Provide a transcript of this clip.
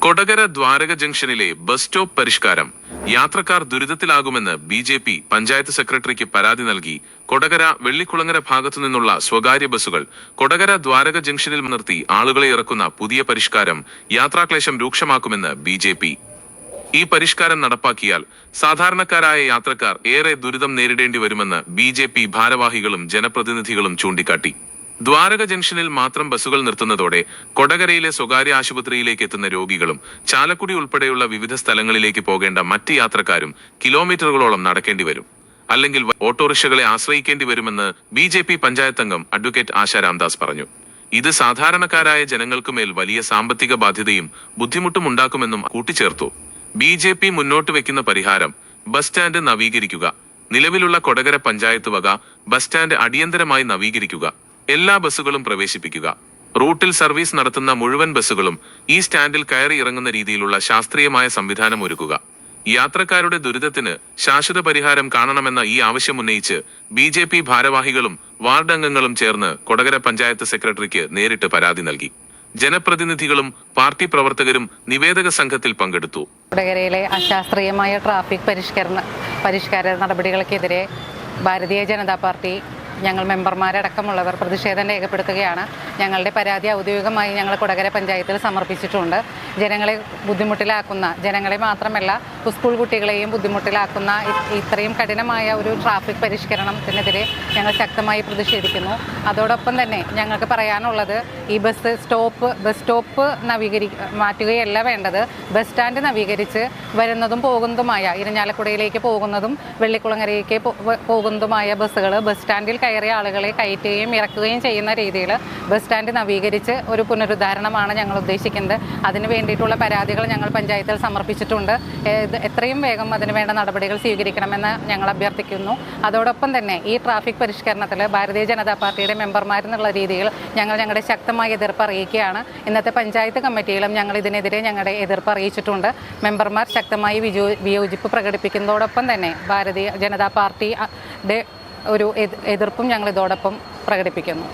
കൊടകര ദ്വാരക ജംഗ്ഷനിലെ bus stop പരിഷ്കാരം യാത്രക്കാർ ദുരിതത്തിലാകുമെന്ന് ബി.ജെ.പി. പഞ്ചായത്ത് സെക്രട്ടറിക്ക് പരാതി നൽകി കൊടകര വെള്ളിക്കുളങ്ങര ഭാഗത്തു നിന്നുള്ള സ്വകാര്യ ബസ്സുകൾ കൊടകര ദ്വാരക ജംഗ്ഷനിൽ നിർത്തി ആളുകളെ ഇറക്കുന്ന പുതിയ പരിഷ്കാരം യാത്രാക്ലേശം രൂക്ഷമാക്കുമെന്ന് ബി.ജെ.പി. ഈ പരിഷ്കാരം നടപ്പാക്കിയാൽ സാധാരണക്കാരായ യാത്രക്കാർ ഏറെ ദുരിതം നേരിടേണ്ടി വരുമെന്ന് ബി.ജെ.പി. ഭാരവാഹികളും ജനപ്രതിനിധികളും ചൂണ്ടിക്കാട്ടി. ദ്വാരക ജംഗ്ഷനിൽ മാത്രം ബസ്സുകൾ നിർത്തുന്നതോടെ കൊടകരയിലെ സ്വകാര്യ ആശുപത്രിയിലേക്ക് എത്തുന്ന രോഗികളും ചാലക്കുടി ഉൾപ്പെടെയുള്ള വിവിധ സ്ഥലങ്ങളിലേക്ക് പോകേണ്ട മറ്റ് യാത്രക്കാരും കിലോമീറ്ററുകളോളം നടക്കേണ്ടി വരും. അല്ലെങ്കിൽ ഓട്ടോറിക്ഷകളെ ആശ്രയിക്കേണ്ടി വരുമെന്ന് ബി.ജെ.പി. പഞ്ചായത്ത് അംഗം അഡ്വക്കേറ്റ് ആശ രാംദാസ് പറഞ്ഞു. ഇത് സാധാരണക്കാരായ ജനങ്ങൾക്കുമേൽ വലിയ സാമ്പത്തിക ബാധ്യതയും ബുദ്ധിമുട്ടും ഉണ്ടാക്കുമെന്നും കൂട്ടിച്ചേർത്തു. ബി.ജെ.പി. മുന്നോട്ട് വെക്കുന്ന പരിഹാരം ബസ് സ്റ്റാൻഡ് നവീകരിക്കുക, നിലവിലുള്ള കൊടകര പഞ്ചായത്ത് വക ബസ് സ്റ്റാൻഡ് അടിയന്തരമായി നവീകരിക്കുക, എല്ലാ ബസ്സുകളും പ്രവേശിപ്പിക്കുക, റൂട്ടിൽ സർവീസ് നടത്തുന്ന മുഴുവൻ ബസ്സുകളും ഈ സ്റ്റാൻഡിൽ കയറി ഇറങ്ങുന്ന രീതിയിലുള്ള ശാസ്ത്രീയമായ സംവിധാനം ഒരുക്കുക, യാത്രക്കാരുടെ ദുരിതത്തിന് ശാശ്വത പരിഹാരം കാണണമെന്ന ഈ ആവശ്യം ഉന്നയിച്ച് ബി.ജെ.പി. ഭാരവാഹികളും വാർഡ് അംഗങ്ങളും ചേർന്ന് കൊടകര പഞ്ചായത്ത് സെക്രട്ടറിക്ക് നേരിട്ട് പരാതി നൽകി. ജനപ്രതിനിധികളും പാർട്ടി പ്രവർത്തകരും നിവേദക സംഘത്തിൽ പങ്കെടുത്തു. കൊടകരയിലെ അശാസ്ത്രീയമായ ട്രാഫിക് പരിഷ്കാര നടപടികൾക്കെതിരെ ഭാരതീയ ജനതാ പാർട്ടി ഞങ്ങൾ മെമ്പർമാരടക്കമുള്ളവർ പ്രതിഷേധം രേഖപ്പെടുത്തുകയാണ്. ഞങ്ങളുടെ പരാതി ഔദ്യോഗികമായി ഞങ്ങൾ കൊടകര പഞ്ചായത്തിൽ സമർപ്പിച്ചിട്ടുണ്ട്. ജനങ്ങളെ ബുദ്ധിമുട്ടിലാക്കുന്ന, ജനങ്ങളെ മാത്രമല്ല സ്കൂൾ കുട്ടികളെയും ബുദ്ധിമുട്ടിലാക്കുന്ന ഇത്രയും കഠിനമായ ഒരു ട്രാഫിക് പരിഷ്കരണത്തിനെതിരെ ഞങ്ങൾ ശക്തമായി പ്രതിഷേധിക്കുന്നു. അതോടൊപ്പം തന്നെ ഞങ്ങൾക്ക് പറയാനുള്ളത് ഈ ബസ് സ്റ്റോപ്പ് മാറ്റുകയല്ല വേണ്ടത്. ബസ് സ്റ്റാൻഡ് നവീകരിച്ച് വരുന്നതും പോകുന്നതുമായ ഇരിഞ്ഞാലക്കുടയിലേക്ക് പോകുന്നതും വെള്ളിക്കുളങ്ങരയിലേക്ക് പോകുന്നതുമായ ബസ്സുകൾ ബസ് സ്റ്റാൻഡിൽ കയറിയ ആളുകളെ കയറ്റുകയും ഇറക്കുകയും ചെയ്യുന്ന രീതിയിൽ ബസ് സ്റ്റാൻഡ് നവീകരിച്ച് ഒരു പുനരുദ്ധാരണമാണ് ഞങ്ങൾ ഉദ്ദേശിക്കുന്നത്. അതിന് വേണ്ടിയിട്ടുള്ള പരാതികൾ ഞങ്ങൾ പഞ്ചായത്തിൽ സമർപ്പിച്ചിട്ടുണ്ട്. എത്രയും വേഗം അതിന് വേണ്ട നടപടികൾ സ്വീകരിക്കണമെന്ന് ഞങ്ങൾ അഭ്യർത്ഥിക്കുന്നു. അതോടൊപ്പം തന്നെ ഈ ട്രാഫിക് പരിഷ്കരണത്തിൽ ഭാരതീയ ജനതാ പാർട്ടിയുടെ മെമ്പർമാരെന്നുള്ള രീതിയിൽ ഞങ്ങളുടെ ശക്തമായ എതിർപ്പ് അറിയിക്കുകയാണ്. ഇന്നത്തെ പഞ്ചായത്ത് കമ്മിറ്റിയിലും ഞങ്ങൾ ഇതിനെതിരെ ഞങ്ങളുടെ എതിർപ്പ് അറിയിച്ചിട്ടുണ്ട്. മെമ്പർമാർ ശക്തമായി വിയോജിപ്പ് പ്രകടിപ്പിക്കുന്നതോടൊപ്പം തന്നെ ഭാരതീയ ജനതാ പാർട്ടിയുടെ ഒരു എതിർപ്പും ഞങ്ങൾ ഇതോടൊപ്പം പ്രകടിപ്പിക്കുന്നു.